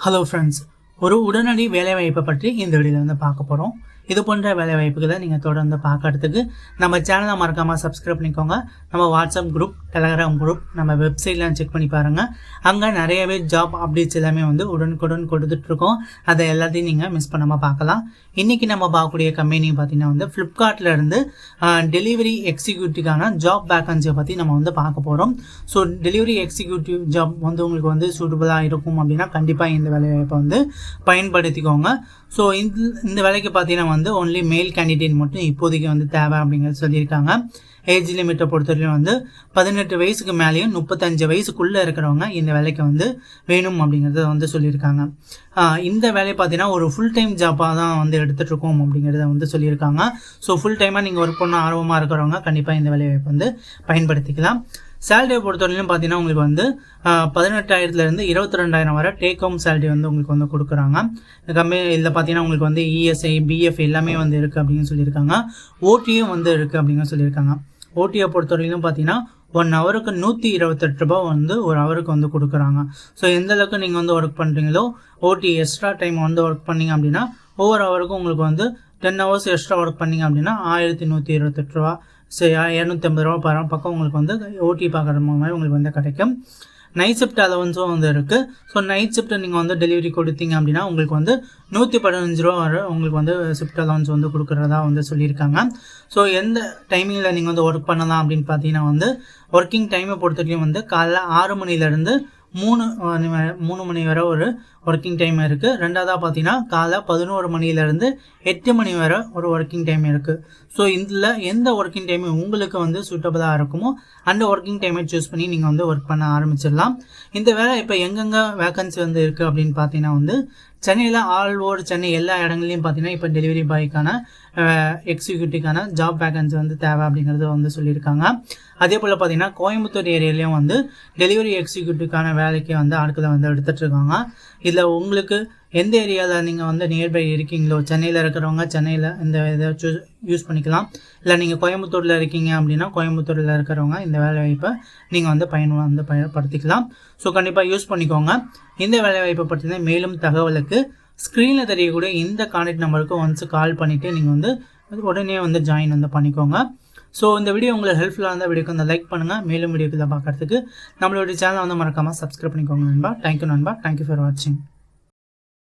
Hello friends, ஒரு உடனடி வேலைவாய்ப்பை பற்றி இந்த வீடியோவில் வந்து பார்க்க போகிறோம். இது போன்ற வேலைவாய்ப்புகளை நீங்கள் தொடர்ந்து பார்க்கறதுக்கு நம்ம சேனலை மறக்காமல் சப்ஸ்கிரைப் பண்ணிக்கோங்க. நம்ம வாட்ஸ்அப் குரூப், டெலகிராம் குரூப், நம்ம வெப்சைட்லாம் செக் பண்ணி பாருங்கள். அங்கே நிறையவே ஜாப் அப்டேட்ஸ் எல்லாமே வந்து உடனுக்குடன் கொடுத்துட்ருக்கோம். அதை எல்லாத்தையும் நீங்கள் மிஸ் பண்ணாமல் பார்க்கலாம். இன்றைக்கி நம்ம பார்க்கக்கூடிய கம்பெனி பார்த்திங்கன்னா வந்து ஃப்ளிப்கார்ட்டில் இருந்து டெலிவரி எக்ஸிக்யூட்டிவ்கான ஜாப் வேக்கன்சியை பற்றி நம்ம வந்து பார்க்க போகிறோம். ஸோ டெலிவரி எக்ஸிக்யூட்டிவ் ஜாப் வந்து உங்களுக்கு வந்து சூட்டபுளாக இருக்கும் அப்படின்னா கண்டிப்பாக இந்த வேலைவாய்ப்பை வந்து பயன்படுத்திக்கோங்க. ஸோ இந்த வேலைக்கு பார்த்தீங்கன்னா வந்து ஒன்லி மேல் கேண்டிடேட் மட்டும் இப்போதைக்கு வந்து தேவை அப்படிங்கிறது சொல்லியிருக்காங்க. ஏஜ் லிமிட்டை பொறுத்தவரைக்கும் வந்து 18 வயசுக்கு மேலேயும் 35 வயசுக்குள்ளே இருக்கிறவங்க இந்த வேலைக்கு வந்து வேணும் அப்படிங்கிறத வந்து சொல்லியிருக்காங்க. இந்த வேலையை பார்த்தீங்கன்னா ஒரு ஃபுல் டைம் ஜாப்பாக தான் வந்து எடுத்துகிட்ருக்கோம் அப்படிங்கிறத வந்து சொல்லியிருக்காங்க. ஸோ ஃபுல் டைமாக நீங்கள் ஒர்க் பண்ண ஆர்வமாக இருக்கிறவங்க கண்டிப்பாக இந்த வேலைவாய்ப்பு வந்து பயன்படுத்திக்கலாம். சேலரியை பொறுத்தவரையிலும் பார்த்தீங்கன்னா உங்களுக்கு வந்து 18,000 22,000 வரை டேக் ஹோம் சேலரி வந்து உங்களுக்கு வந்து கொடுக்குறாங்க. இந்த கம்பெனியில் பார்த்தீங்கன்னா உங்களுக்கு வந்து இஎஸ்ஐ, பிஎஃப் எல்லாமே வந்து இருக்குது அப்படின்னு சொல்லியிருக்காங்க. ஓடியும் வந்து இருக்குது அப்படின்னு சொல்லியிருக்காங்க. ஓடியை பொறுத்தவரையிலும் பார்த்தீங்கன்னா 1 ஹவருக்கு 128 ரூபா வந்து ஒரு ஹவருக்கு வந்து கொடுக்குறாங்க. ஸோ எந்த அளவுக்கு நீங்கள் வந்து ஒர்க் பண்ணுறீங்களோ ஓடி எக்ஸ்ட்ரா டைம் வந்து ஒர்க் பண்ணிங்க அப்படின்னா ஒவ்வொரு ஹவருக்கும் உங்களுக்கு வந்து 10 ஹவர்ஸ் எக்ஸ்ட்ரா ஒர்க் பண்ணிங்க அப்படின்னா 1128 ரூபா, சரி 250 ரூபா பக்கம் உங்களுக்கு வந்து ஓடி பார்க்குற மாதிரி உங்களுக்கு வந்து கிடைக்கும். நைட் ஷிஃப்ட் அலவன்ஸும் வந்து இருக்குது. ஸோ நைட் ஷிஃப்ட்டை நீங்கள் வந்து டெலிவரி கொடுத்தீங்க அப்படின்னா உங்களுக்கு வந்து 115 ரூபா வரை உங்களுக்கு வந்து ஷிஃப்ட் அலவன்ஸ் வந்து கொடுக்குறதா வந்து சொல்லியிருக்காங்க. ஸோ எந்த டைமிங்கில் நீங்கள் வந்து ஒர்க் பண்ணலாம் அப்படின்னு பார்த்தீங்கன்னா வந்து ஒர்க்கிங் டைமை பொறுத்தவரைக்கும் வந்து காலைல 6 மணிலேருந்து 3 மணி வரை ஒரு ஒர்க்கிங் டைம் இருக்குது. ரெண்டாவதாக பார்த்தீங்கன்னா காலை 11 மணிலேருந்து 8 மணி வரை ஒரு ஒர்க்கிங் டைம் இருக்குது. ஸோ இதில் எந்த ஒர்க்கிங் டைம் உங்களுக்கு வந்து சூட்டபுளாக இருக்குமோ அந்த ஒர்க்கிங் டைமை சூஸ் பண்ணி நீங்கள் வந்து ஒர்க் பண்ண ஆரம்பிச்சிடலாம். இந்த வேலை இப்போ எங்கெங்கே வேக்கன்சி வந்து இருக்குது அப்படின்னு பார்த்தீங்கன்னா வந்து சென்னையில் ஆல் ஓவர் சென்னை எல்லா இடங்கள்லையும் பார்த்தீங்கன்னா இப்போ டெலிவரி பாய்க்கான எக்ஸிக்யூட்டிவ்கான ஜாப் வேக்கன்சி வந்து தேவை அப்படிங்கிறது வந்து சொல்லியிருக்காங்க. அதே போல் பார்த்தீங்கன்னா கோயம்புத்தூர் ஏரியாலையும் வந்து டெலிவரி எக்ஸிக்யூட்டிவ்கான வேலைக்கு வந்து ஆட்களை வந்து எடுத்துகிட்ருக்காங்க. இதில் உங்களுக்கு எந்த ஏரியாவில் நீங்கள் வந்து நியர்பை இருக்கீங்களோ, சென்னையில் இருக்கிறவங்க சென்னையில் இந்த இதை யூஸ் பண்ணிக்கலாம். இல்லை நீங்கள் கோயம்புத்தூரில் இருக்கீங்க அப்படின்னா கோயம்புத்தூரில் இருக்கிறவங்க இந்த வேலைவாய்ப்பை நீங்கள் வந்து பயன்படுத்திக்கலாம். ஸோ கண்டிப்பாக யூஸ் பண்ணிக்கோங்க. இந்த வேலைவாய்ப்பை பற்றின மேலும் தகவலுக்கு ஸ்க்ரீனில் தெரியக்கூடிய இந்த கான்டாக்ட் நம்பருக்கு ஒன்ஸ் கால் பண்ணிவிட்டு நீங்கள் வந்து உடனே வந்து ஜாயின் வந்து பண்ணிக்கோங்க. ஸோ இந்த வீடியோ உங்களுக்கு ஹெல்ப்ஃபுல்லாக இருந்தால் வீடியோக்கு வந்து லைக் பண்ணுங்கள். மேலும் வீடியோக்கு பார்க்குறதுக்கு நம்மளுடைய சேனலை வந்து மறக்காமல் சப்ஸ்கிரைப் பண்ணிக்கோங்க நண்பா. தேங்க்யூ நண்பா. தேங்க்யூ ஃபார் வாட்சிங்.